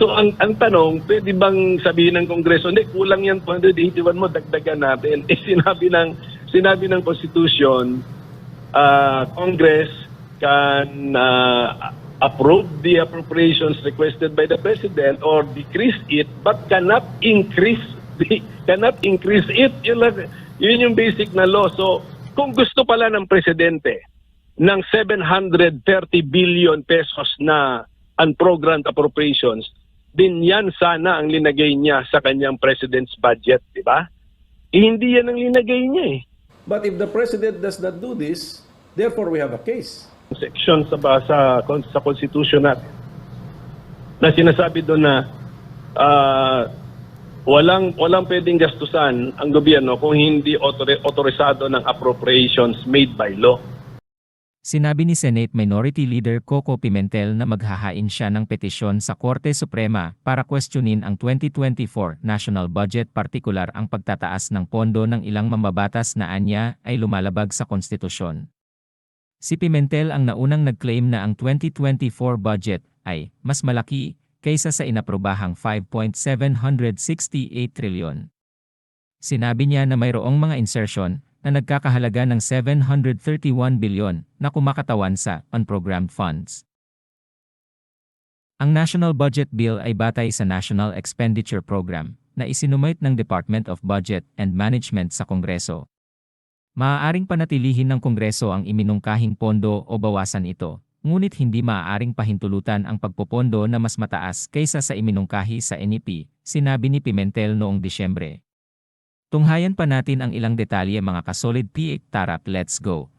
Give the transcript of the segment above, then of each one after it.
So ang tanong, pwede bang sabihin ng Kongreso, hindi, kulang yan 281 mo, dagdagan natin. Sinabi ng Constitution, Congress can approve the appropriations requested by the President or decrease it, but cannot increase it. Yun yung basic na law. So kung gusto pala ng Presidente ng 730 billion pesos na unprogrammed appropriations, din yan sana ang linagay niya sa kanyang President's budget, di ba? Hindi yan ang linagay niya eh. But if the President does not do this, therefore we have a case. Section sa Constitution natin na sinasabi doon na walang pwedeng gastusan ang gobyerno kung hindi otorisado ng appropriations made by law. Sinabi ni Senate Minority Leader Coco Pimentel na maghahain siya ng petisyon sa Korte Suprema para questionin ang 2024 national budget, partikular ang pagtataas ng pondo ng ilang mambabatas na anya ay lumalabag sa konstitusyon. Si Pimentel ang naunang nag-claim na ang 2024 budget ay mas malaki kaysa sa inaprobahang 5.768 trilyon. Sinabi niya na mayroong mga insertion na nagkakahalaga ng 731 bilyon na kumakatawan sa unprogrammed funds. Ang National Budget Bill ay batay sa National Expenditure Program na isinumite ng Department of Budget and Management sa Kongreso. Maaaring panatilihin ng Kongreso ang iminungkahing pondo o bawasan ito, ngunit hindi maaaring pahintulutan ang pagpopondo na mas mataas kaysa sa iminungkahi sa NEP, sinabi ni Pimentel noong Disyembre. Tunghayan pa natin ang ilang detalye, mga kasolid PA. Tara, let's go!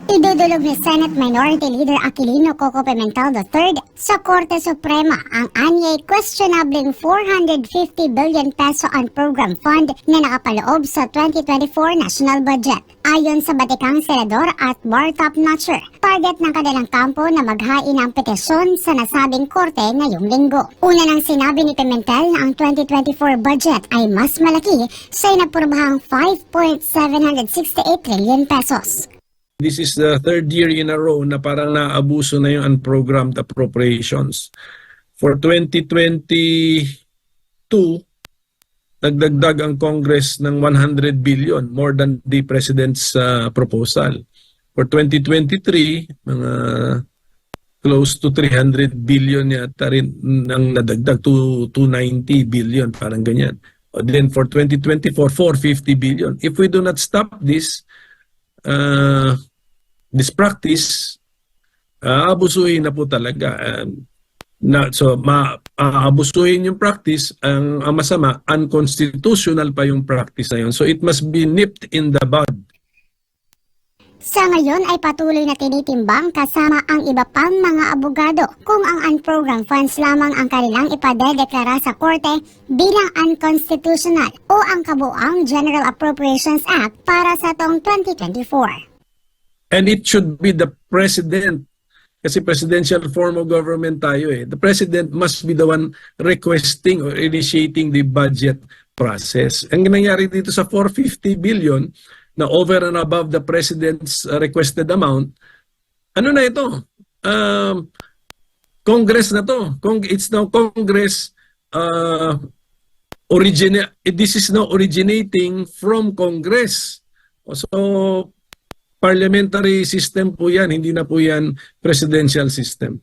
Idudulog ni Senate Minority Leader Aquilino Coco Pimentel III sa Korte Suprema ang anyay questionabling 450 billion peso unprogrammed fund na nakapaloob sa 2024 national budget. Ayon sa batikang senador at bar top-notcher, target ng kanilang kampo na maghain ng petisyon sa nasabing korte ngayong linggo. Una nang sinabi ni Pimentel na ang 2024 budget ay mas malaki sa inaprobahang 5.768 trillion pesos. This is the third year in a row na parang naabuso na yung unprogrammed appropriations. For 2022, nagdagdag ang Congress ng 100 billion, more than the President's proposal. For 2023, mga close to 300 billion yata rin ang nadagdag, to 290 billion, parang ganyan. Then for 2024, 450 billion. If we do not stop this practice, abusuhin na po talaga. Abusuhin yung practice, ang masama, unconstitutional pa yung practice na yun. So it must be nipped in the bud. Sa ngayon ay patuloy na tinitimbang kasama ang iba pang mga abogado kung ang unprogrammed funds lamang ang kanilang ipadedeklara sa korte bilang unconstitutional o ang kabuang General Appropriations Act para sa taong 2024. And it should be the President, kasi presidential form of government tayo eh. The President must be the one requesting or initiating the budget process. Ang nangyari dito sa 450 billion na over and above the President's requested amount, ano na ito? Congress na to. It's now Congress, this is now originating from Congress. So, parliamentary system po yan, hindi na po yan presidential system.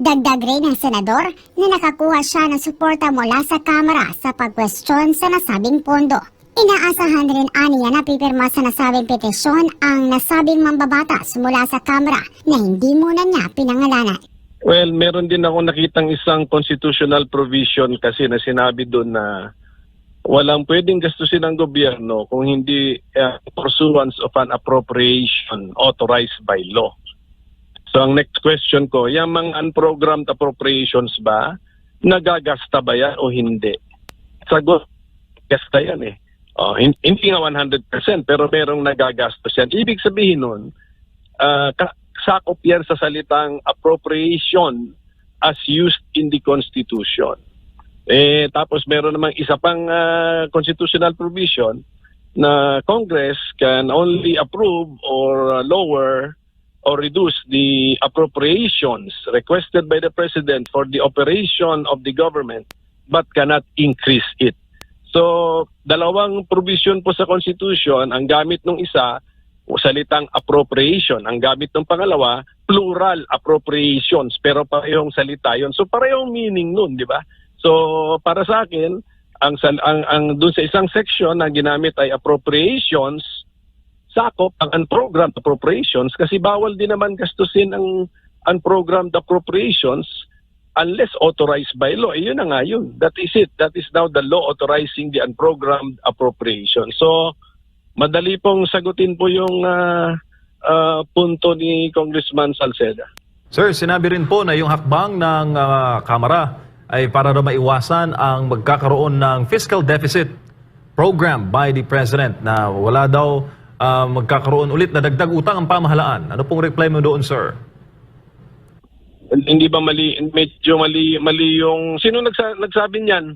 Dagdag rin ng senador na nakakuha siya ng suporta mula sa Kamara sa pagkwestiyon sa nasabing pondo. Inaasahan rin aniya na pipirma sa nasabing petisyon ang nasabing mambabatas mula sa Kamara na hindi muna niya pinangalanan. Well, meron din ako nakitang isang constitutional provision kasi na sinabi doon na walang pwedeng gastusin ng gobyerno kung hindi pursuance of an appropriation authorized by law. So ang next question ko, yung mga unprogrammed appropriations ba, nagagasta ba yan o hindi? Sagot, gasta yan eh. Hindi nga 100% pero merong nagagastos yan. Ibig sabihin nun, sakop yan sa salitang appropriation as used in the Constitution. Tapos meron namang isa pang constitutional provision na Congress can only approve or lower or reduce the appropriations requested by the President for the operation of the government but cannot increase it. So, dalawang provision po sa Constitution, ang gamit ng isa, salitang appropriation. Ang gamit ng pangalawa, plural appropriations, pero parehong salita yon. So, parehong meaning nun, di ba? So, para sa akin, ang doon sa isang section na ginamit ay appropriations, sakop ang unprogrammed appropriations kasi bawal din naman gastusin ang unprogrammed appropriations unless authorized by law. Yun na nga yun. That is it. That is now the law authorizing the unprogrammed appropriation. So, madali pong sagutin po yung punto ni Congressman Salceda. Sir, sinabi rin po na yung hakbang ng Kamara ay para daw maiwasan ang magkakaroon ng fiscal deficit program by the President na wala daw magkakaroon ulit na dagdag utang ang pamahalaan. Ano pong reply mo doon, sir? Hindi ba mali? Medyo mali yung... Sino nagsabi niyan?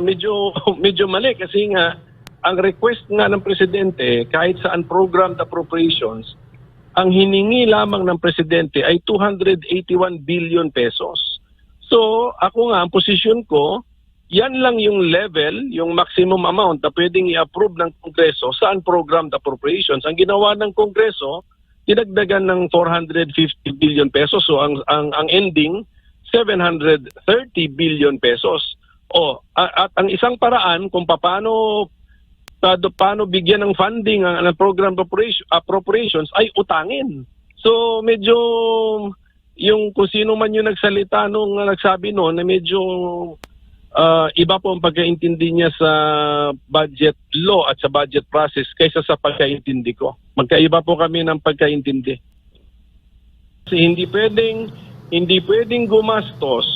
Medyo mali kasi nga ang request nga ng Presidente kahit sa unprogrammed appropriations, ang hiningi lamang ng Presidente ay 281 billion pesos. So, ako nga, ang posisyon ko, yan lang yung level, yung maximum amount na pwedeng i-approve ng Kongreso sa unprogrammed appropriations. Ang ginawa ng Kongreso, dinagdagan ng 450 billion pesos. So, ang ending, 730 billion pesos. At ang isang paraan kung paano bigyan ng funding ang unprogrammed appropriations ay utangin. So, medyo... yung kung sino man yung nagsalita nung nagsabi noon na medyo iba po ang pagkaintindi niya sa budget law at sa budget process kaysa sa pagkaintindi ko. Magkaiba po kami ng pagkaintindi. Kasi hindi pwedeng gumastos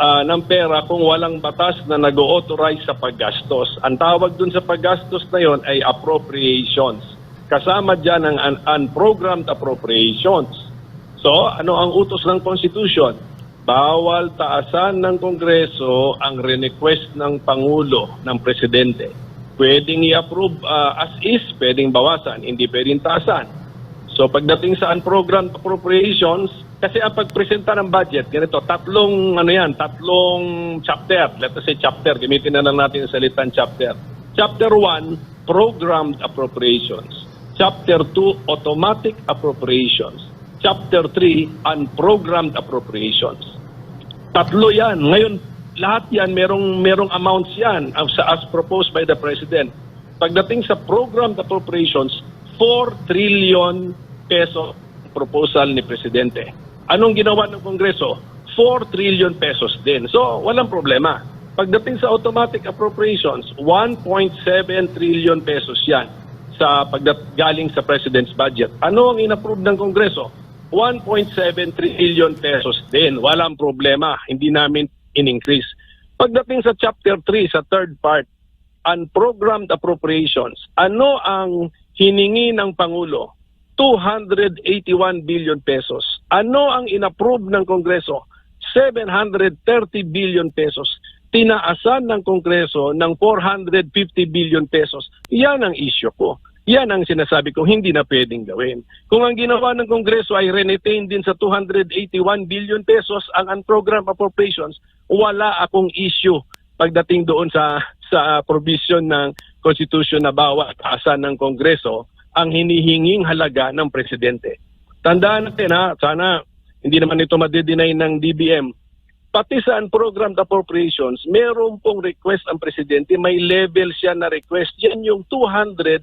ng pera kung walang batas na nag-authorize sa paggastos. Ang tawag dun sa paggastos na yon ay appropriations. Kasama dyan ang unprogrammed appropriations. So, ano ang utos ng Constitution? Bawal taasan ng Kongreso ang request ng Pangulo, ng Presidente. Pwedeng i-approve as is, pwedeng bawasan, hindi pwedeng taasan. So, pagdating sa unprogrammed appropriations, kasi ang pagpresenta ng budget, ganito, tatlong chapter. Let us say chapter, gamitin na lang natin ang salitang chapter. Chapter 1, programmed appropriations. Chapter 2, automatic appropriations. Chapter 3, unprogrammed appropriations. Tatlo yan. Ngayon, lahat yan, merong amounts yan as proposed by the President. Pagdating sa programmed appropriations, 4 trillion peso proposal ni Presidente. Anong ginawa ng Kongreso? 4 trillion pesos din. So, walang problema. Pagdating sa automatic appropriations, 1.7 trillion pesos yan galing sa President's budget. Ano ang inapprove ng Kongreso? 1.7 trillion pesos din. Walang problema. Hindi namin in-increase. Pagdating sa Chapter 3, sa third part, unprogrammed appropriations, ano ang hiningi ng Pangulo? 281 billion pesos. Ano ang inapprove ng Kongreso? 730 billion pesos. Tinaasan ng Kongreso ng 450 billion pesos. Yan ang issue ko. Yan ang sinasabi ko, hindi na pwedeng gawin. Kung ang ginawa ng Kongreso ay retain din sa 281 billion pesos ang unprogrammed appropriations, wala akong issue pagdating doon sa provision ng Constitution na bawat taasan ng Kongreso ang hinihinging halaga ng Presidente. Tandaan natin sana hindi naman ito madideny ng DBM. Pati sa unprogrammed appropriations, meron pong request ang Presidente, may level siya na request. Yan yung 281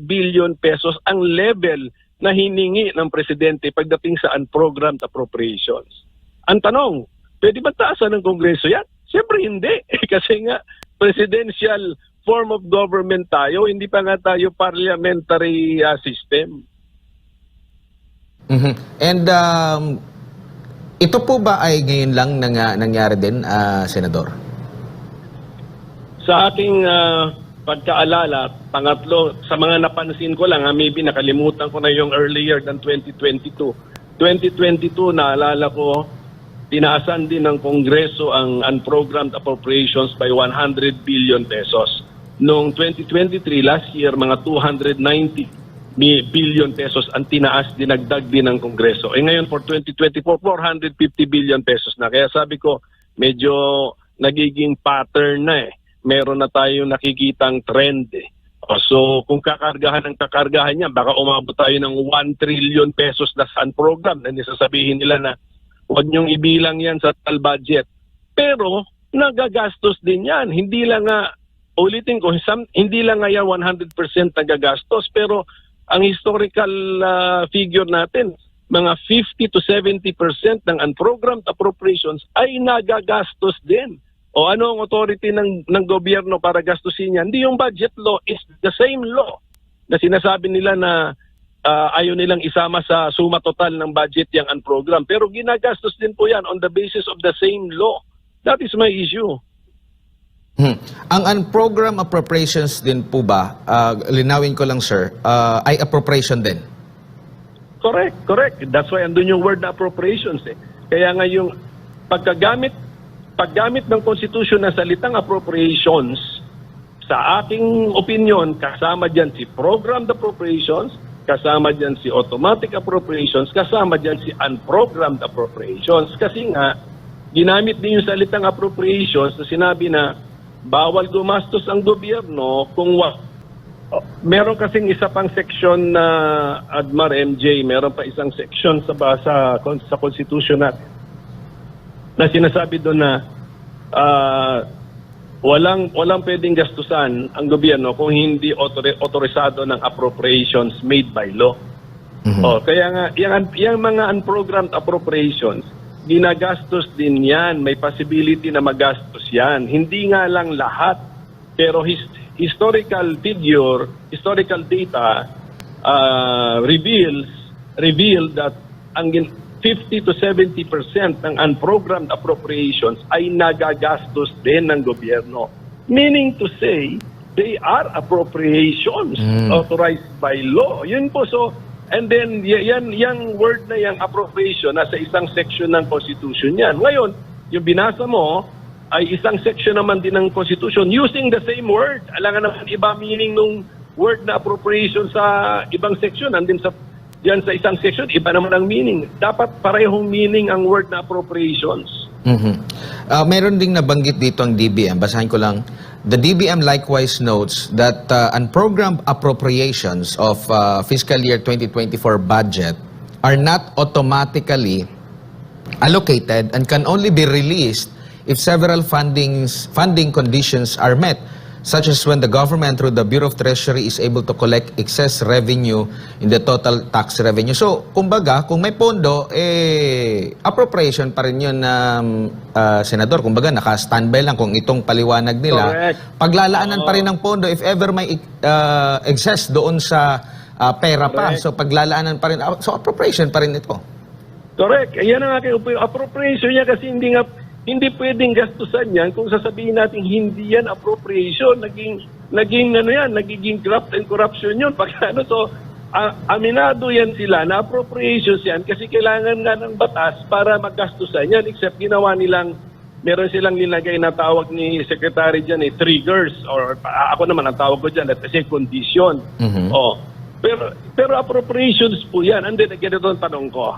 billion pesos ang level na hiningi ng Presidente pagdating sa unprogrammed appropriations. Ang tanong, pwede ba taasan ng Kongreso yan? Siyempre hindi. Kasi nga, presidential form of government tayo, hindi pa nga tayo parliamentary system. Mm-hmm. And ito po ba ay ngayon lang nangyari din, Senador? Sa ating pagkaalala, pangatlo, sa mga napansin ko lang, maybe nakalimutan ko na yung earlier than 2022. 2022, naalala ko, tinaasan din ng Kongreso ang unprogrammed appropriations by 100 billion pesos. Noong 2023, last year, mga 290 billion pesos ang tinaas, dinagdag din ng Kongreso. Ngayon for 2024, 450 billion pesos na. Kaya sabi ko, medyo nagiging pattern na eh. Meron na tayong nakikitang trend eh. So kung kakargahan niya, baka umabot tayo ng 1 trillion pesos na saan program na nisasabihin nila na huwag niyong ibilang yan sa total budget. Pero nagagastos din yan. Hindi lang nga, ulitin ko, hindi lang nga yan 100% nagagastos, pero ang historical figure natin, mga 50 to 70% ng unprogrammed appropriations ay nagagastos din. O ano ang authority ng gobyerno para gastusin yan? Hindi yung budget law, is the same law na sinasabi nila na ayaw nilang isama sa suma total ng budget yung unprogrammed. Pero ginagastos din po yan on the basis of the same law. That is my issue. Ang unprogrammed appropriations din po ba, linawin ko lang sir, ay appropriation din? Correct. That's why andun yung word na appropriations eh. Kaya nga yung paggamit ng Constitution ng salitang appropriations, sa aking opinion, kasama dyan si programmed appropriations, kasama dyan si automatic appropriations, kasama dyan si unprogrammed appropriations. Kasi nga, ginamit din yung salitang appropriations na sinabi na bawal gumastos ang gobyerno kung meron kasing isa pang section na Admar MJ, meron pa isang section sa Constitution natin na sinasabi doon na walang pwedeng gastusan ang gobyerno kung hindi otorisado ng appropriations made by law. Kaya nga yung mga unprogrammed appropriations, ginagastos din yan, may possibility na magastos yan. Hindi nga lang lahat, pero historical data reveal that ang 50 to 70% ng unprogrammed appropriations ay nagagastos din ng gobyerno. Meaning to say, they are appropriations authorized by law. Yun po. So, and then, yung word na yung appropriation nasa isang section ng Constitution yan. Ngayon, yung binasa mo ay isang section naman din ng Constitution using the same word. Alangan naman iba meaning nung word na appropriation sa ibang section. Andin yan sa isang section, iba naman ang meaning. Dapat parehong meaning ang word na appropriations. Meron ding nabanggit dito ang DBM. Basahin ko lang. The DBM likewise notes that unprogrammed appropriations of fiscal year 2024 budget are not automatically allocated and can only be released if several funding conditions are met, such as when the government through the Bureau of Treasury is able to collect excess revenue in the total tax revenue. So, kumbaga, kung may pondo, appropriation pa rin yun, Senador. Kumbaga, naka-standby lang kung itong paliwanag nila. Correct. Paglaalaanan pa rin ng pondo if ever may excess doon sa pera pa. Correct. So, paglalaanan pa rin. So, appropriation pa rin ito. Correct. Ayan ang aking appropriation niya kasi hindi pwedeng gastusan yan kung sasabihin natin hindi yan appropriation, nagiging graft and corruption yun. So, aminado yan sila na appropriations yan kasi kailangan nga ng batas para maggastusan yan, except ginawa nilang, meron silang nilagay na tawag ni Secretary dyan, triggers, or ako naman ang tawag ko dyan, let's say condition. Pero appropriations po yan. And then, ganito ang tanong ko.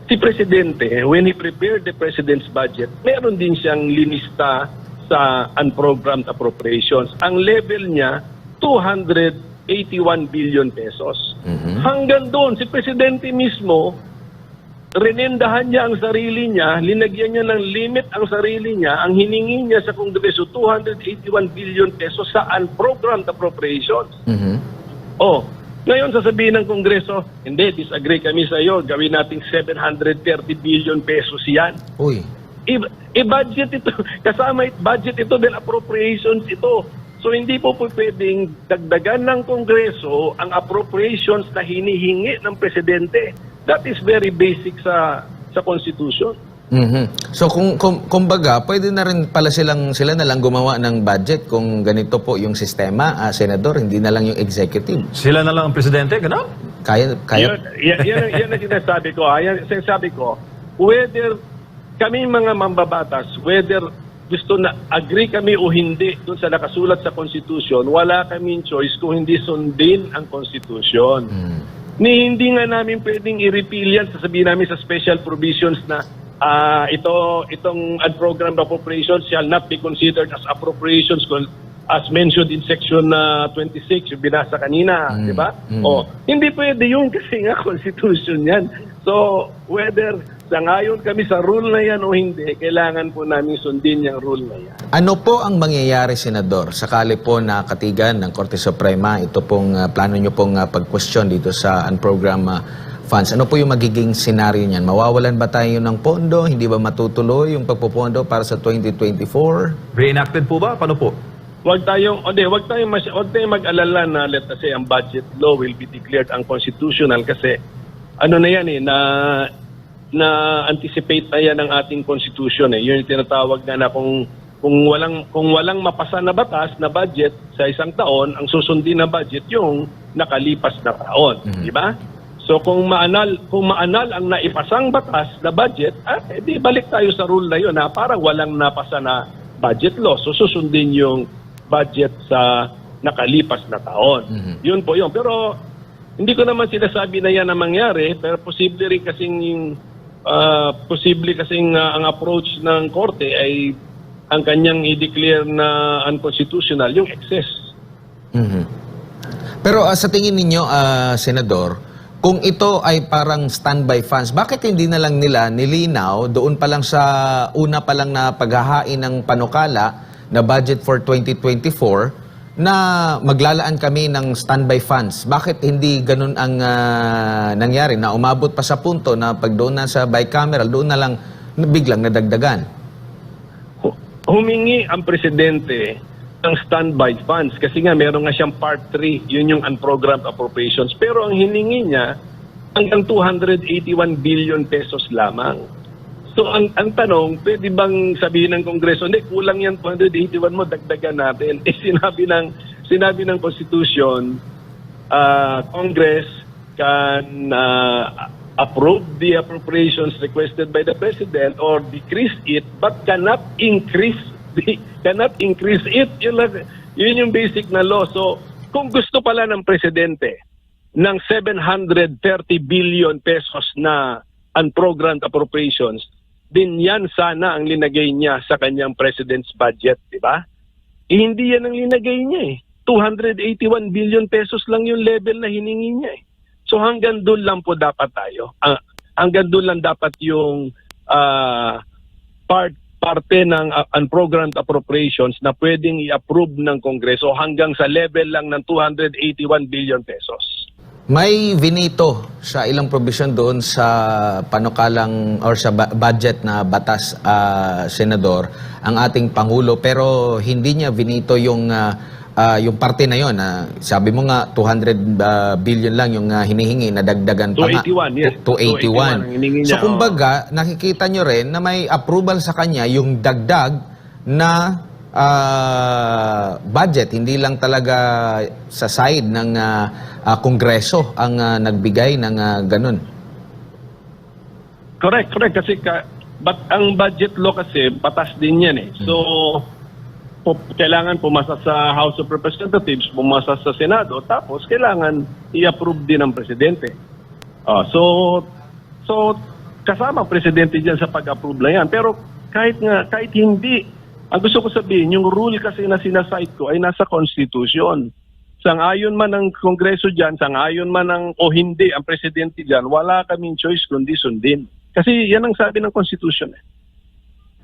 Si Presidente, when he prepared the President's budget, meron din siyang linista sa unprogrammed appropriations. Ang level niya, 281 billion pesos. Hanggang doon, si Presidente mismo, renendahan niya ang sarili niya, linagyan niya ng limit ang sarili niya, ang hiningi niya sa Kongreso, 281 billion pesos sa unprogrammed appropriations. Ngayon, sasabihin ng Kongreso, hindi, disagree kami sa iyo, gawin nating 730 billion pesos yan. Uy. I-budget ito, kasama budget ito dahil appropriations ito. So hindi po pwedeng dagdagan ng Kongreso ang appropriations na hinihingi ng Presidente. That is very basic sa Constitution. So kumbaga, pwede na rin pala sila na lang gumawa ng budget kung ganito po yung sistema, Senador, hindi na lang yung executive. Sila na lang ang presidente, gano'n? Kaya. Yan ang sinasabi ko. Yan sinasabi ko, whether kami mga mambabatas, whether gusto na agree kami o hindi doon sa nakasulat sa Constitution, wala kaming choice kung hindi sundin ang Constitution. Hindi nga namin pwedeng i-repeal yan, sasabihin namin sa special provisions na itong unprogrammed appropriations shall not be considered as appropriations as mentioned in section 26, yung binasa kanina, di ba? O, hindi pwede yun kasi nga Constitution yan. So, whether sangayon kami sa rule na yan o hindi, kailangan po namin sundin yung rule na yan. Ano po ang mangyayari, Senador, sakali po na katigan ng Korte Suprema, ito pong plano nyo pong pag-question dito sa unprogrammed funds? Ano po yung magiging senaryo niyan? Mawawalan ba tayo ng pondo? Hindi ba matutuloy yung pagpupondo para sa 2024? Reenacted po ba? Paano po? Wag tayong mag-alala na let's say ang budget law will be declared unconstitutional kasi ano na yan na anticipate na yan ng ating constitution Yun yung tinatawag na kung walang mapasa na batas na budget sa isang taon, ang susundin na budget yung nakalipas na taon, di ba? So kung maanal ang naipasang batas na budget, di balik tayo sa rule na yun na parang walang napasa na budget law. So susundin yung budget sa nakalipas na taon. Yun po yun. Pero hindi ko naman sinasabi na yan ang mangyari, pero posible rin kasing ang approach ng korte ay ang kanyang i-declare na unconstitutional, yung excess. Pero sa tingin ninyo, Senador, kung ito ay parang standby funds, bakit hindi na lang nila nilinaw doon pa lang sa una pa lang na paghahain ng panukala na budget for 2024 na maglalaan kami ng standby funds? Bakit hindi ganun ang nangyari na umabot pa sa punto na pag doon na sa bicameral, doon na lang biglang nadagdagan? Humingi ang presidente ng standby funds kasi nga meron nga siyang part 3, yun yung unprogrammed appropriations. Pero ang hiningi niya hanggang 281 billion pesos lamang. So ang tanong, pwede bang sabihin ng Kongreso, hindi, kulang yan 281 mo, dagdagan natin. Sinabi ng Constitution, Congress can approve the appropriations requested by the President or decrease it, but cannot increase it. Yun yung basic na law. So kung gusto pala ng Presidente ng 730 billion pesos na unprogrammed appropriations, din yan sana ang linagay niya sa kanyang president's budget, di ba? Hindi yan ang linagay niya 281 billion pesos lang yung level na hiningi niya So hanggang doon lang po dapat tayo. Hanggang doon lang dapat yung parte ng unprogrammed appropriations na pwedeng i-approve ng Kongreso hanggang sa level lang ng 281 billion pesos. May vinito sa ilang provision doon sa panukalang or sa budget na batas, Senador, ang ating Pangulo, pero hindi niya vinito yung parte na yon. Sabi mo nga 200 billion lang yung hinihingi na dagdagan pa nga. 281, yes. 281. So kumbaga, nakikita nyo rin na may approval sa kanya yung dagdag na budget, hindi lang talaga sa side ng Kongreso ang nagbigay ng ganun. Correct. Kasi ang budget law kasi batas din yan So, kailangan pumasa sa House of Representatives, pumasa sa Senado, tapos kailangan i-approve din ng Presidente. So kasama ang Presidente dyan sa pag-approve na yan. Pero kahit hindi, ang gusto ko sabihin, yung rule kasi na sinasite ko ay nasa Constitution. Sang-ayon man ng Kongreso dyan, sang-ayon man o hindi ang Presidente dyan, wala kaming choice kundi sundin. Kasi yan ang sabi ng Constitution.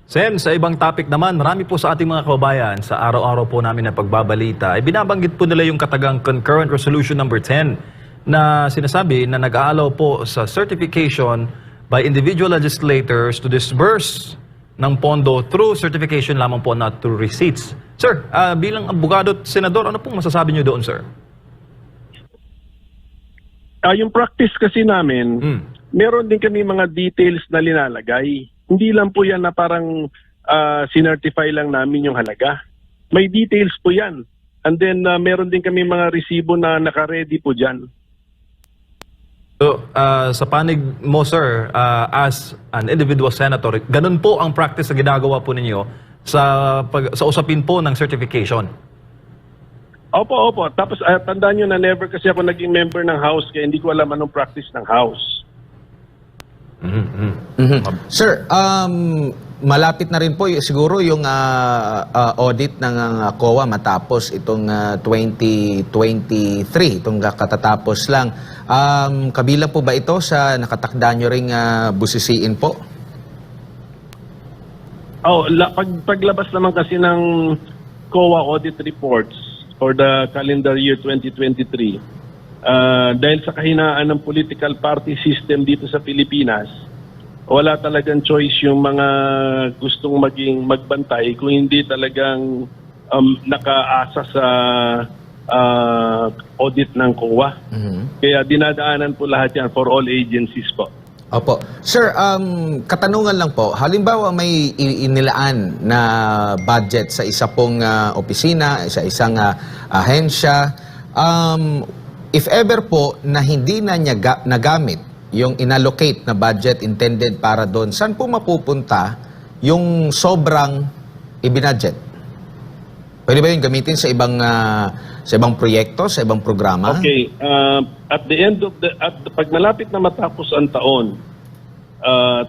Sen, sa ibang topic naman, marami po sa ating mga kababayan sa araw-araw po namin na pagbabalita ay binabanggit po nila yung katagang Concurrent Resolution number 10 na sinasabi na nag-aalaw po sa certification by individual legislators to disburse ng pondo through certification lamang po, not through receipts. Sir, bilang abogado at senador, ano pong masasabi niyo doon, sir? Yung practice kasi namin, meron din kami mga details na linalagay. Hindi lang po yan na parang sinertify lang namin yung halaga. May details po yan. And then meron din kami mga resibo na naka-ready po dyan. So, sa panig mo, sir, as an individual senator, ganun po ang practice na ginagawa po ninyo sa usapin po ng certification. Opo. Tapos tandaan nyo na never kasi ako naging member ng House kaya hindi ko alam anong practice ng House. Sir, malapit na rin po siguro yung audit ng COA matapos itong 2023, itong katatapos lang. Kabilang po ba ito sa nakatakda nyo ring busisiin po? Paglabas naman kasi ng COA audit reports for the calendar year 2023, dahil sa kahinaan ng political party system dito sa Pilipinas, wala talagang choice yung mga gustong magbantay kung hindi talagang nakaasa sa audit ng COA. Kaya dinadaanan po lahat yan for all agencies po. Opo. Sir, katanungan lang po, halimbawa may inilaan na budget sa isa pong opisina, sa isang ahensya, if ever po na hindi na niya nagamit yung inallocate na budget intended para doon, saan po mapupunta yung sobrang ibinudget? Pwede ba yung gamitin sa ibang proyekto, sa ibang programa? Okay. At the end of pag malapit na matapos ang taon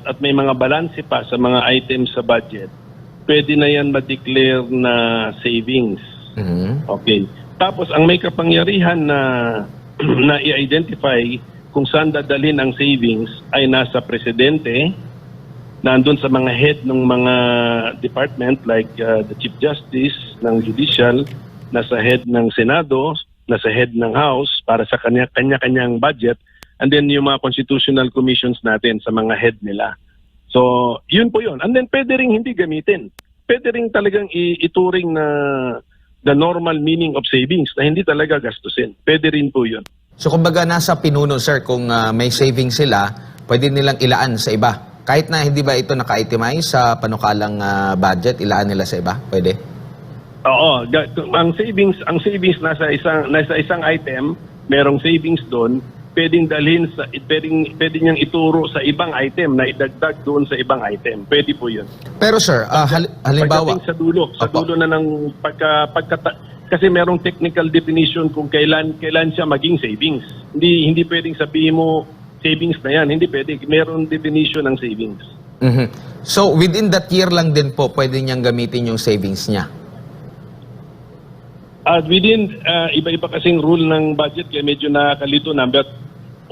at may mga balanse pa sa mga items sa budget, pwede na yan ma-declare na savings. Okay. Tapos ang may kapangyarihan na i-identify kung saan dadalhin ang savings ay nasa presidente, nandun sa mga head ng mga department like the Chief Justice ng Judicial, nasa head ng Senado, nasa head ng House para sa kanya-kanyang budget, and then yung mga constitutional commissions natin sa mga head nila. So, yun po yun. And then pwede rin hindi gamitin. Pwede rin talagang ituring na the normal meaning of savings na hindi talaga gastusin. Pwede rin po yun. So kumbaga nasa pinuno, sir, kung may savings sila, pwede nilang ilaan sa iba. Kahit na hindi ba ito naka-itemize sa panukalang budget, ilaan nila sa iba? Pwede? Oo, ang savings nasa isang item, merong savings doon, pwedeng dalhin sa pwedeng niyang ituro sa ibang item na idagdag doon sa ibang item. Pwede po 'yun. Pero sir, halimbawa pagdating sa dulo na ng kasi merong technical definition kung kailan siya maging savings. Hindi pwedeng sabihin mo savings na 'yan, hindi pwede. Merong definition ng savings. So within that year lang din po pwede niyang gamitin yung savings niya. Within iba-iba kasing rule ng budget kaya medyo nakakalito na, but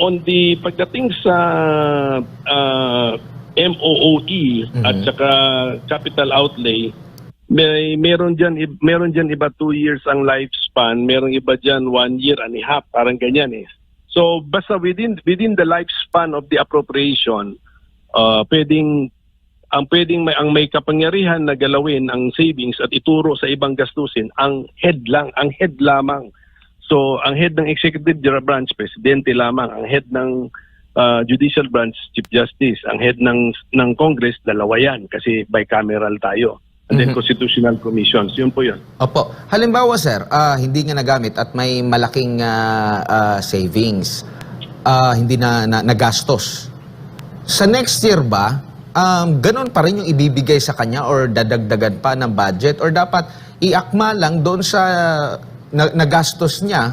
on the pagdating sa MOOE at saka capital outlay, meron diyan iba 2 years ang lifespan, meron iba diyan 1 year and a half, parang ganyan eh. So basta within the lifespan of the appropriation, ang may kapangyarihan na galawin ang savings at ituro sa ibang gastusin ang head lamang. So ang head ng executive branch, presidente lamang. Ang head ng judicial branch, chief justice. Ang head ng Congress, dalawa yan kasi bicameral tayo. And then constitutional commissions, yun po yun. Opo. Halimbawa sir, hindi nga nagamit at may malaking savings, hindi na nagastos. Sa next year ba, ganon pa rin yung ibibigay sa kanya or dadagdagan pa ng budget or dapat iakma lang doon sa nagastos niya?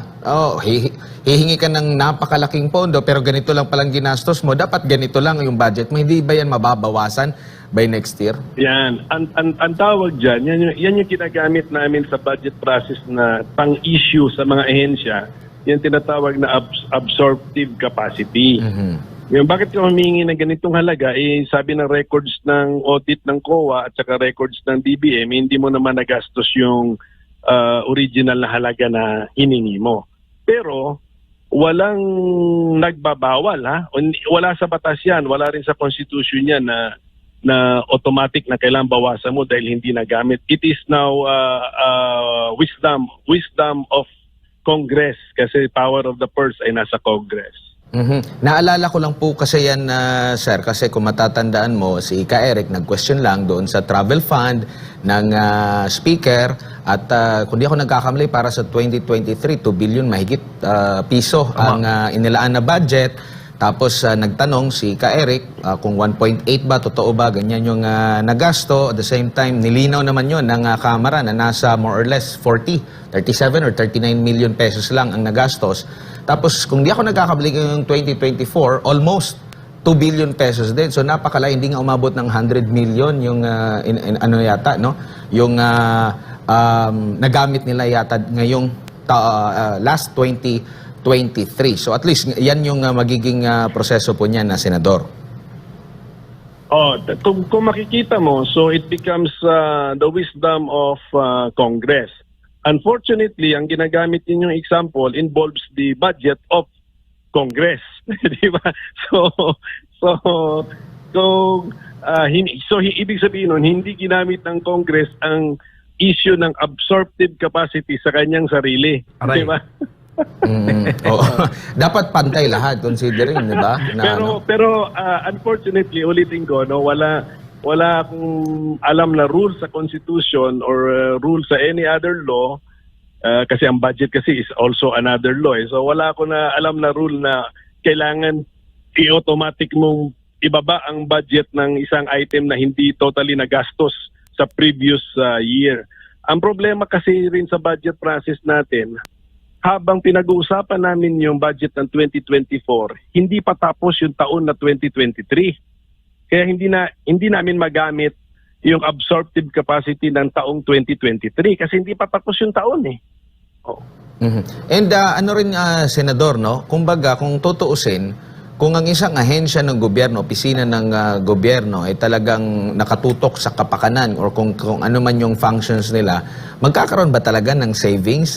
Hihingi ka ng napakalaking pondo pero ganito lang palang ginastos mo, dapat ganito lang yung budget mo, hindi ba yan mababawasan by next year? Yan. Ang tawag dyan, yan yung ginagamit namin sa budget process na pang-issue sa mga ahensya, yan tinatawag na absorptive capacity. Yung bakit ka humingi ng ganitong halaga, sabi ng records ng audit ng COA at saka records ng DBM, hindi mo naman nagastos yung original na halaga na hiningi mo. Pero walang nagbabawal, ha? Wala sa batas yan, wala rin sa constitution yan na automatic na kailangan bawasan mo dahil hindi nagamit. It is now wisdom of Congress kasi power of the purse ay nasa Congress. Naalala ko lang po kasi yan, sir, kasi kung matatandaan mo, si Ika Eric nag-question lang doon sa travel fund ng speaker at kung di ako nagkakamali para sa 2023, 2 billion mahigit piso ang inilaan na budget. Tapos nagtanong si Ka Eric kung 1.8 ba, totoo ba, ganyan yung nagasto. At the same time, nilinaw naman yun ng Kamara na nasa more or less 37 or 39 million pesos lang ang nagastos. Tapos kung di ako nagkakabalik yung 2024, almost 2 billion pesos din. So napakala, hindi nga umabot ng 100 million yung ano yata, no? Yung nagamit nila yata ngayong last 2023. So at least yan yung magiging proseso po niya na senador. Kung makikita mo, so it becomes the wisdom of Congress. Unfortunately, ang ginagamit ninyong example involves the budget of Congress, di ba? Ibig sabihin nun, hindi ginamit ng Congress ang issue ng absorptive capacity sa kanyang sarili, di ba? Dapat pantay lahat considering, di ba? Pero unfortunately, ulitin ko, no, wala akong alam na rule sa Constitution or rule sa any other law, kasi ang budget kasi is also another law. So wala ako na alam na rule na kailangan i-automatic mong ibaba ang budget ng isang item na hindi totally nagastos sa previous year. Ang problema kasi rin sa budget process natin, habang pinag-uusapan namin yung budget ng 2024, hindi pa tapos yung taon na 2023. Kaya hindi namin magamit yung absorptive capacity ng taong 2023 kasi hindi pa tapos yung taon eh. And ano rin, Senador, no? Kumbaga, kung tutuusin, kung ang isang ahensya ng gobyerno, opisina ng gobyerno ay talagang nakatutok sa kapakanan or kung ano man yung functions nila, magkakaroon ba talaga ng savings,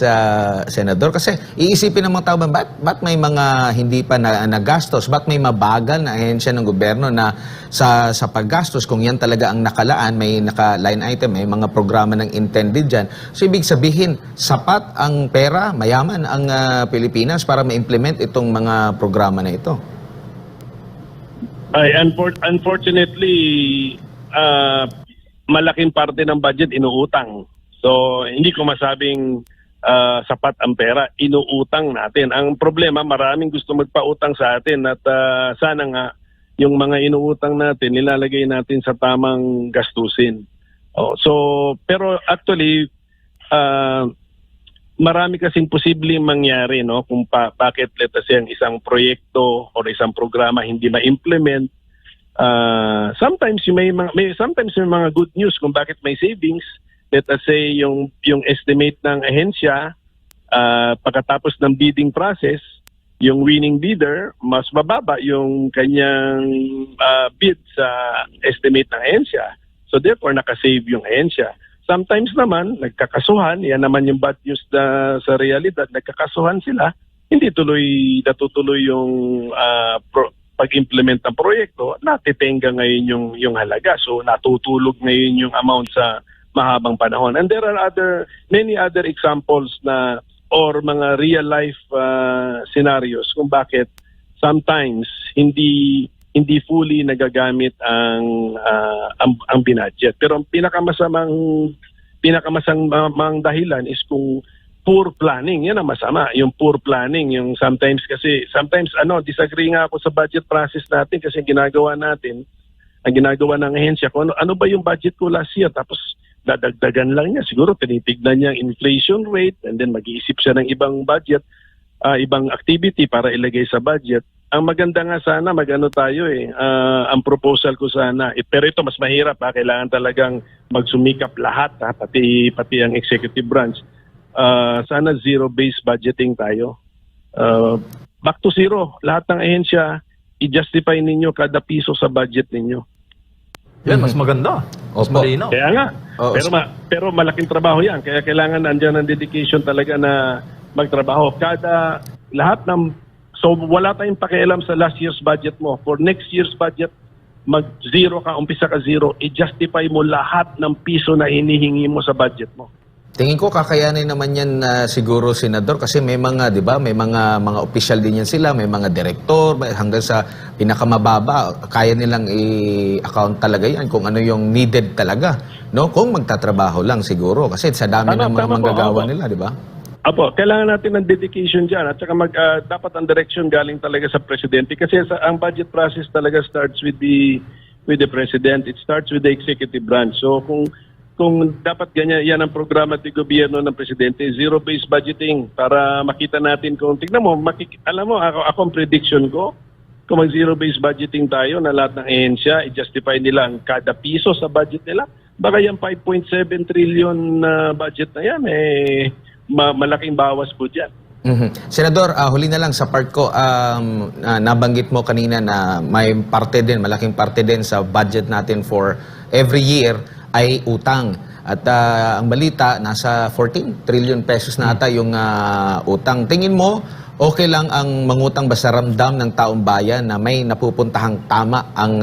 Senador? Kasi iisipin ng mga tao, ba't may mga hindi pa nagastos? Ba't may mabagal na ahensya ng gobyerno na sa paggastos, kung yan talaga ang nakalaan, may naka-line item, may mga programa ng intended dyan. So ibig sabihin, sapat ang pera, mayaman ang Pilipinas para ma-implement itong mga programa na ito? Unfortunately, malaking parte ng budget inuutang. So, hindi ko masabing sapat ang pera. Inuutang natin. Ang problema, maraming gusto magpautang sa atin at sana nga yung mga inuutang natin, nilalagay natin sa tamang gastusin. Pero actually, marami kasing posibleng mangyari, no, kung bakit let's say ang isang proyekto o isang programa hindi ma-implement. Sometimes may mga good news kung bakit may savings. Let us say yung estimate ng ahensya pagkatapos ng bidding process, yung winning bidder mas mababa yung kanyang bid sa estimate ng ahensya. So therefore nakasave yung ahensya. Sometimes naman, nagkakasuhan, yan naman yung bad news sa realidad, nagkakasuhan sila, hindi natutuloy yung pag-implement ng proyekto, natitenga ngayon yung halaga. So natutulog ngayon yung amount sa mahabang panahon. And there are many other examples or mga real life scenarios kung bakit sometimes hindi fully nagagamit ang binudget. Pero ang pinakamasamang dahilan is kung poor planning. Yan ang masama, yung poor planning. Yung sometimes disagree nga ako sa budget process natin kasi ang ginagawa ng ahensya ko, ano ba yung budget ko last year? Tapos dadagdagan lang niya. Siguro tinitignan niya ang inflation rate and then mag-iisip siya ng ibang budget, ibang activity para ilagay sa budget. Ang maganda nga sana, ang proposal ko sana, pero ito mas mahirap, kailangan talagang magsumikap lahat, pati ang executive branch. Sana zero-based budgeting tayo. Back to zero. Lahat ng ahensya, i-justify ninyo kada piso sa budget ninyo. Yan, mas maganda. Mas malinaw. Kaya nga. Pero malaking trabaho yan. Kaya kailangan andyan ng dedication talaga na magtrabaho. So wala tayong pakialam sa last year's budget mo. For next year's budget, mag-zero ka, umpisa ka zero, i-justify mo lahat ng piso na hinihingi mo sa budget mo. Tingin ko kakayanin naman yan siguro, Senador, kasi may mga, 'di ba, may mga official din yan sila, may mga direktor, hanggang sa pinakamababa, kaya nilang i-account talaga yan kung ano yung needed talaga, no? Kung magtatrabaho lang siguro kasi sa dami ng mga manggagawa nila, 'di ba? Apo, kailangan natin ng dedication dyan at saka dapat ang direction galing talaga sa presidente kasi ang budget process talaga starts with the president. It starts with the executive branch. So kung dapat ganyan yan ang programa ng gobyerno ng presidente, zero-based budgeting para makita natin kung tignan mo, alam mo ako ang prediction ko, kung mag zero-based budgeting tayo na lahat ng ahensya, i-justify nila ang kada piso sa budget nila, baka yung 5.7 trillion na budget na yan, malaking bawas po dyan. Senador, huli na lang sa part ko, nabanggit mo kanina na may parte din, malaking parte din sa budget natin for every year ay utang. At ang balita, nasa 14 trillion pesos na ata yung utang. Tingin mo, okay lang ang mangutang basta ramdam ng taong bayan na may napupuntahang tama ang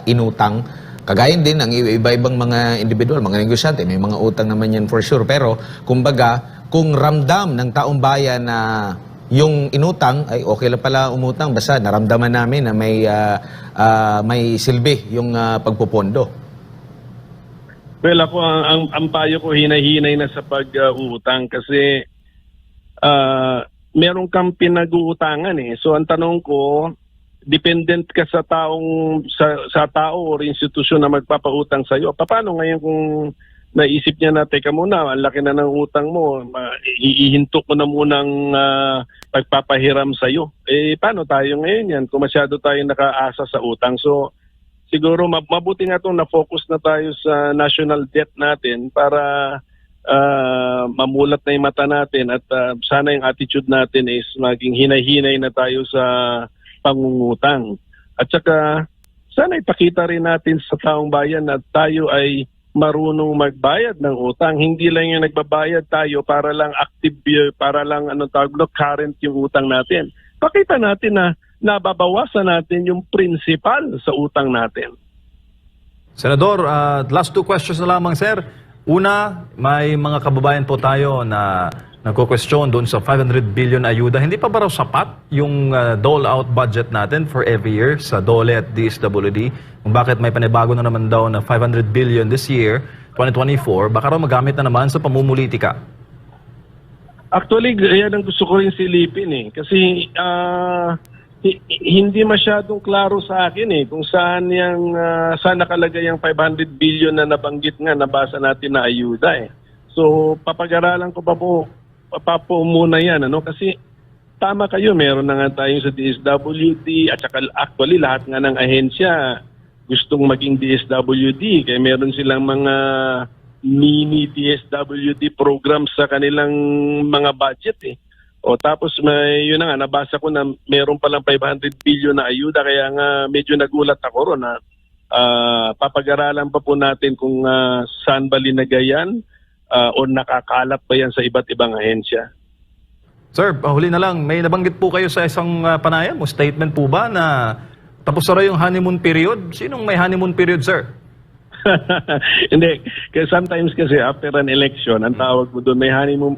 inutang? Kagayan din ang iba-ibang mga individual, mga negosyante, may mga utang naman yan for sure. Pero, kumbaga, kung ramdam ng taong bayan na yung inutang, ay okay lang pala umutang, basta naramdaman namin na may silbi yung pagpupondo. Well, ako, ang payo ko, hinay-hinay na sa pag-uutang kasi meron kang pinag-uutangan eh. So, ang tanong ko, dependent ka sa sa tao or institusyon na magpapautang sa iyo. Paano ngayon kung naisip niya na teka muna, ang laki na ng utang mo, ihinto ko na munang pagpapahiram sa iyo. Paano tayo ngayon yan kung masyado tayo nakaasa sa utang? So siguro mabuti nga itong na-focus na tayo sa national debt natin para mamulat na yung mata natin at sana yung attitude natin is maging hinay-hinay na tayo sa pangungutang. At saka, sana ipakita rin natin sa taong bayan na tayo ay marunong magbayad ng utang. Hindi lang yung nagbabayad tayo para lang active, para lang current yung utang natin. Pakita natin na nababawasan natin yung principal sa utang natin. Senador, last 2 questions na lamang, sir. Una, may mga kababayan po tayo na nagko-question doon sa 500 billion ayuda. Hindi pa ba raw sapat yung dole-out budget natin for every year sa DOLE at DSWD? Kung bakit may panibago na naman daw na 500 billion this year, 2024, baka raw magamit na naman sa pamumulitika? Actually, yan ang gusto ko rin silipin eh. Kasi hindi masyadong klaro sa akin eh kung saan nakalagay yung 500 billion na nabanggit nga, nabasa natin na ayuda eh. So, papag-aralan ko pa po muna yan, kasi tama kayo, meron na nga tayo sa DSWD at saka actually lahat nga ng ahensya gustong maging DSWD kaya meron silang mga mini DSWD programs sa kanilang mga budget eh. O tapos yun na nga, nabasa ko na meron palang 500 billion na ayuda kaya nga medyo nagulat ako ron na papag-aralan pa po natin kung saan ba linagay yan o nakakalat ba yan sa iba't ibang ahensya. Sir, huli na lang, may nabanggit po kayo sa isang panayam o statement po ba na tapos na raw yung honeymoon period? Sinong may honeymoon period, sir? Hindi, kasi sometimes kasi after an election, ang tawag mo doon,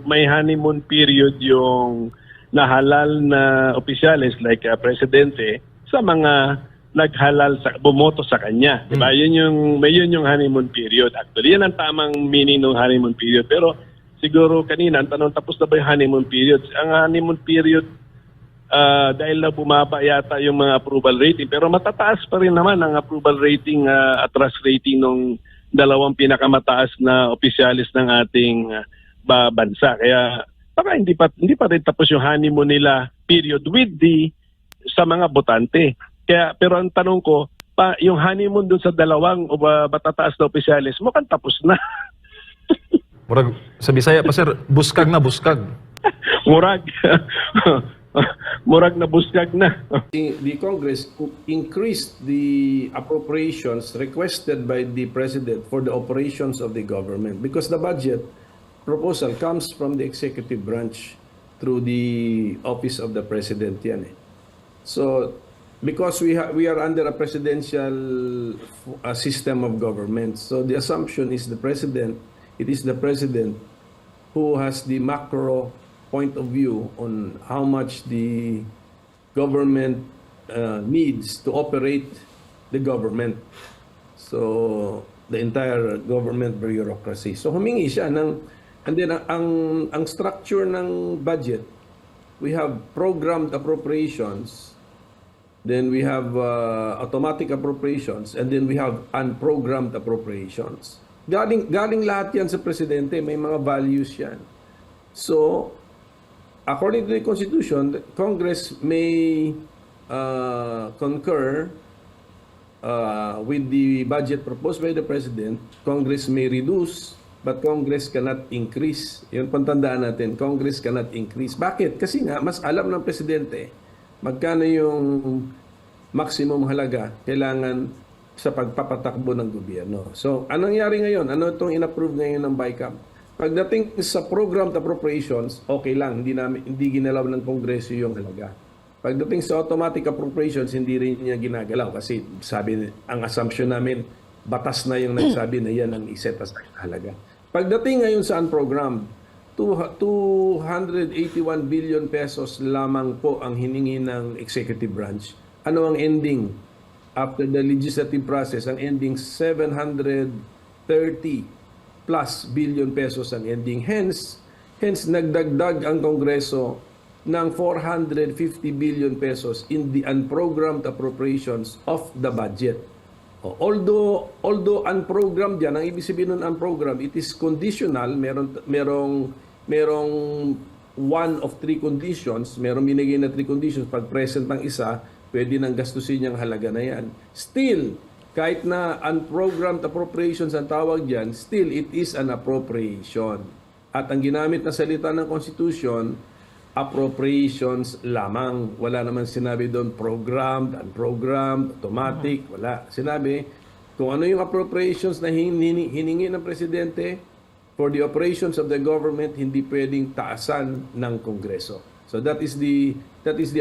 may honeymoon period yung nahalal na opisyalis like presidente sa mga naghalal bumoto sa kanya. Diba? Yun yung honeymoon period. Actually, yan ang tamang meaning ng honeymoon period. Pero siguro kanina, ang tanong, tapos na ba yung honeymoon period? Ang honeymoon period, dahil na bumaba yata yung mga approval rating. Pero matataas pa rin naman ang approval rating at trust rating ng dalawang pinakamataas na opisyalis ng ating bansa. Kaya baka hindi pa rin tapos yung honeymoon nila period with sa mga botante. Pero ang tanong ko, yung honeymoon doon sa dalawang matataas na opisyalis, mukhang tapos na. Murag, sa Bisaya pa, sir, buskag na buskag. Murag. Murag na buskag na. The Congress increased the appropriations requested by the President for the operations of the government because the budget proposal comes from the executive branch through the office of the President yan eh. So because we are under a presidential system of government, so the assumption is it is the President who has the macro point of view on how much the government needs to operate the government. So, the entire government bureaucracy. So, humingi siya ng And then ang structure ng budget, we have programmed appropriations, then we have automatic appropriations, and then we have unprogrammed appropriations. Galing lahat yan sa presidente, may mga values yan. So, according to the Constitution, the Congress may concur with the budget proposed by the President. Congress may reduce, but Congress cannot increase. Yun pantandaan natin, Congress cannot increase. Bakit? Kasi nga, mas alam ng Presidente magkano yung maximum halaga kailangan sa pagpapatakbo ng gobyerno. So, anong nangyari ngayon? Ano itong inapprove ngayon ng BICAM? Pagdating sa programmed appropriations, okay lang, hindi ginalaw ng Kongreso yung halaga. Pagdating sa automatic appropriations, hindi rin niya ginagalaw kasi ang assumption namin, batas na yung nagsabi na yan ang iset as halaga. Pagdating ngayon sa unprogrammed, 281 billion pesos lamang po ang hiningi ng executive branch. Ano ang ending? After the legislative process, ang ending 730 plus billion pesos ang ending. Hence nagdagdag ang Kongreso ng 450 billion pesos in the unprogrammed appropriations of the budget. Although unprogrammed yan, ang ibig sabihin ng unprogrammed, it is conditional, merong one of three conditions, merong binigay na three conditions, pag present ng isa, pwede nang gastusin niyang halaga na yan. Still, kahit na unprogrammed appropriations ang tawag dyan, still it is an appropriation. At ang ginamit na salita ng Constitution, appropriations lamang. Wala naman sinabi doon programmed, unprogrammed, automatic, wala. Sinabi, kung ano yung appropriations na hiningi ng Presidente for the operations of the government, hindi pwedeng taasan ng Kongreso. So that is the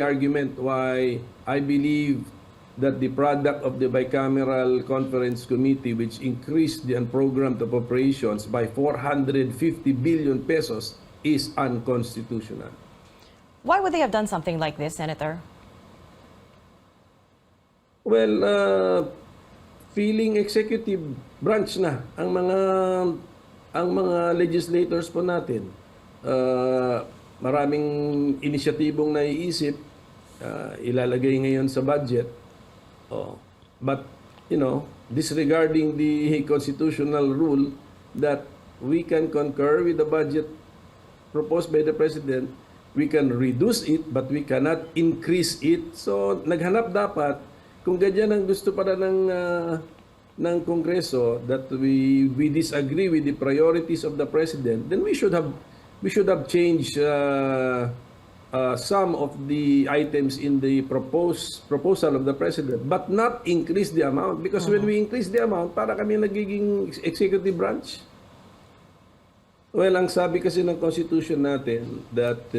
argument why I believe that the product of the Bicameral Conference Committee, which increased the unprogrammed appropriations by 450 billion pesos, is unconstitutional. Why would they have done something like this, Senator? Well, feeling executive branch na ang mga legislators po natin. Maraming inisyatibong naiisip, ilalagay ngayon sa budget. But, disregarding the constitutional rule that we can concur with the budget proposed by the President, we can reduce it, but we cannot increase it. So, naghanap dapat, kung ganyan ang gusto para ng Kongreso, that we disagree with the priorities of the President, then we should have changed some of the items in the proposal of the President, but not increase the amount. Because when we increase the amount, para kami nagiging executive branch. Well, ang sabi kasi ng Constitution natin that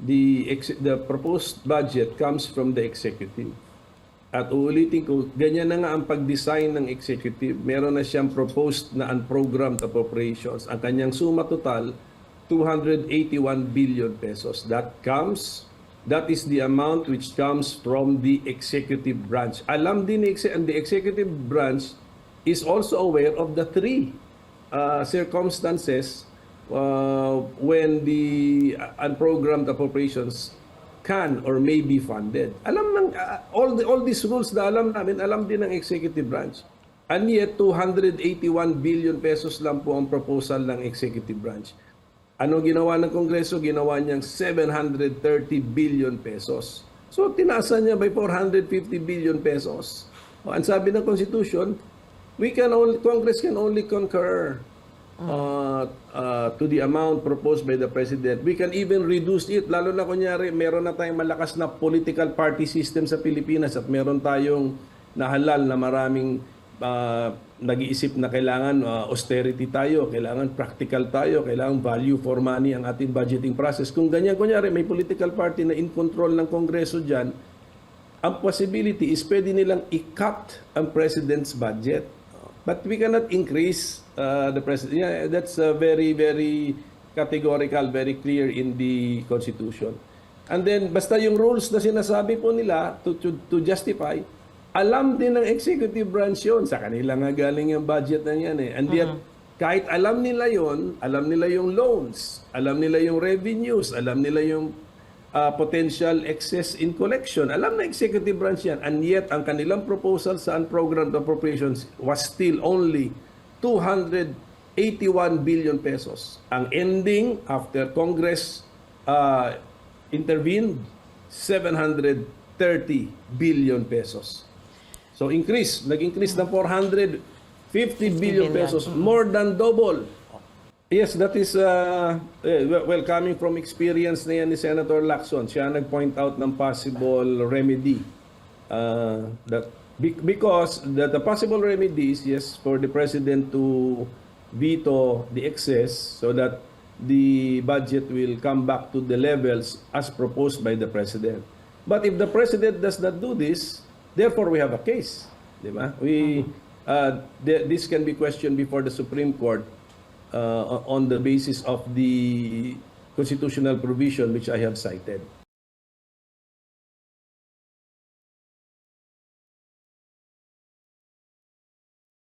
the proposed budget comes from the executive. At uulitin ko, ganyan na nga ang pag-design ng executive. Meron na siyang proposed na unprogrammed appropriations. Ang kanyang suma total, 281 billion pesos. That is the amount which comes from the executive branch. Alam din the executive branch is also aware of the three circumstances when the unprogrammed appropriations can or may be funded. Alam ng all these rules na alam namin, alam din ng executive branch. And yet 281 billion pesos lang po ang proposal ng executive branch. Ano ginawa ng Kongreso? Ginawa niyang 730 billion pesos. So tinaasan niya by 450 billion pesos. Ang sabi ng Constitution, Congress can only concur to the amount proposed by the President. We can even reduce it, lalo na kunyari meron na tayong malakas na political party system sa Pilipinas at meron tayong nahalal na maraming nag-iisip na kailangan austerity tayo, kailangan practical tayo, kailangan value for money ang ating budgeting process. Kung ganyan, kunyari may political party na in control ng Kongreso dyan, ang possibility is pwede nilang i-cut ang President's budget. But we cannot increase the President. Yeah, that's very, very categorical, very clear in the Constitution. And then, basta yung rules na sinasabi po nila to justify, alam din ng executive branch yun. Sa kanila nga galing yung budget na yan eh. And yet, kahit alam nila yon, alam nila yung loans, alam nila yung revenues, alam nila yung potential excess in collection, alam na executive branch yan, and yet ang kanilang proposal sa unprogrammed appropriations was still only 281 billion pesos. Ang ending after Congress intervened, 730 billion pesos. So nag-increase ng 450 billion pesos, more than double. Yes, that is well, coming from experience na yan ni Senator Lacson. Siya nag-point out ng possible remedy. Because the possible remedy is, yes, for the President to veto the excess so that the budget will come back to the levels as proposed by the President. But if the President does not do this, therefore we have a case. Di ba? This can be questioned before the Supreme Court on the basis of the constitutional provision which I have cited.